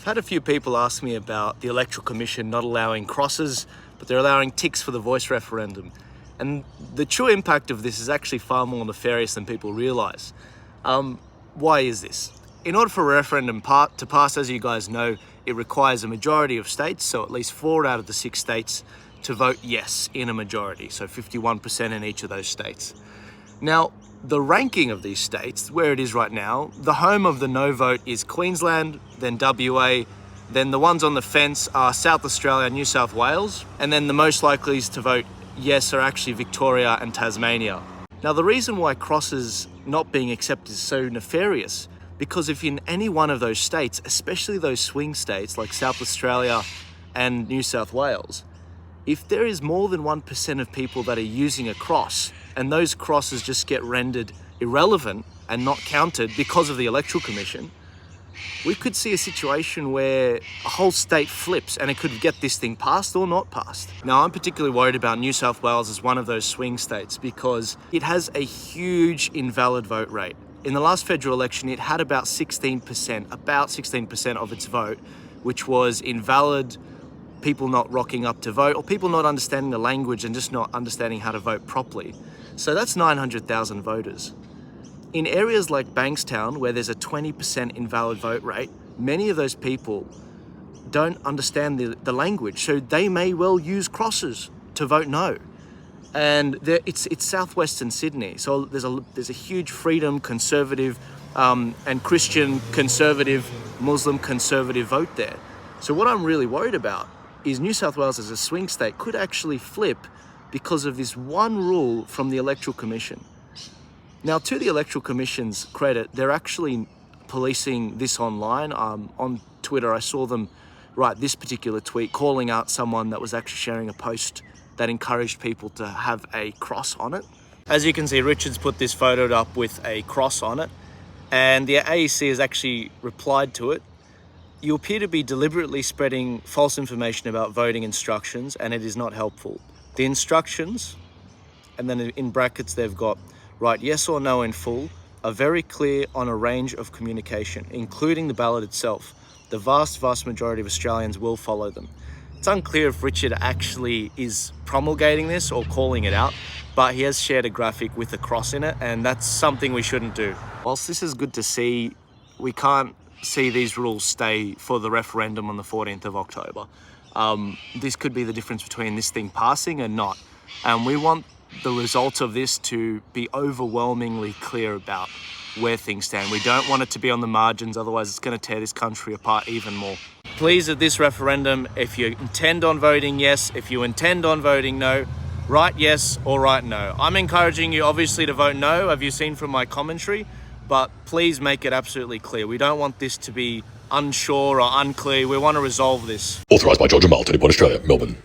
I've had a few people ask me about the Electoral Commission not allowing crosses, but they're allowing ticks for the voice referendum. And the true impact of this is actually far more nefarious than people realise. Why is this? In order for a referendum to pass, as you guys know, it requires a majority of states, so at least 4 out of the 6 states, to vote yes in a majority, so 51% in each of those states. Now, the ranking of these states, where it is right now, the home of the no vote is Queensland, then WA, then the ones on the fence are South Australia, New South Wales, and then the most likely to vote yes are actually Victoria and Tasmania. Now, the reason why crosses not being accepted is so nefarious, because if in any one of those states, especially those swing states like South Australia and New South Wales, if there is more than 1% of people that are using a cross, and those crosses just get rendered irrelevant and not counted because of the Electoral Commission, we could see a situation where a whole state flips and it could get this thing passed or not passed. Now, I'm particularly worried about New South Wales as one of those swing states because it has a huge invalid vote rate. In the last federal election, it had about 16% of its vote, which was invalid, people not rocking up to vote, or people not understanding the language and just not understanding how to vote properly. So that's 900,000 voters. In areas like Bankstown, where there's a 20% invalid vote rate, many of those people don't understand the language, so they may well use crosses to vote no. And it's southwestern Sydney, so there's a huge freedom, conservative, and Christian conservative, Muslim conservative vote there. So what I'm really worried about is New South Wales as a swing state could actually flip because of this one rule from the Electoral Commission. Now, to the Electoral Commission's credit, they're actually policing this online. On Twitter, I saw them write this particular tweet calling out someone that was actually sharing a post that encouraged people to have a cross on it. As you can see, Richard's put this photo up with a cross on it, and the AEC has actually replied to it. You appear to be deliberately spreading false information about voting instructions, and it is not helpful. The instructions, and then in brackets they've got write yes or no in full, are very clear on a range of communication, including the ballot itself. The vast majority of Australians will follow them. It's unclear if Richard actually is promulgating this or calling it out, but he has shared a graphic with a cross in it, and that's something we shouldn't do. Whilst this is good to see, we can't see these rules stay for the referendum on the 14th of October. This could be the difference between this thing passing and not. And we want the results of this to be overwhelmingly clear about where things stand. We don't want it to be on the margins, otherwise it's going to tear this country apart even more. Please, at this referendum, if you intend on voting yes, if you intend on voting no, write yes or write no. I'm encouraging you obviously to vote no, have you seen from my commentary, but please make it absolutely clear. We don't want this to be unsure or unclear. We want to resolve this. Authorised by Georgia Malt, Australia, Melbourne.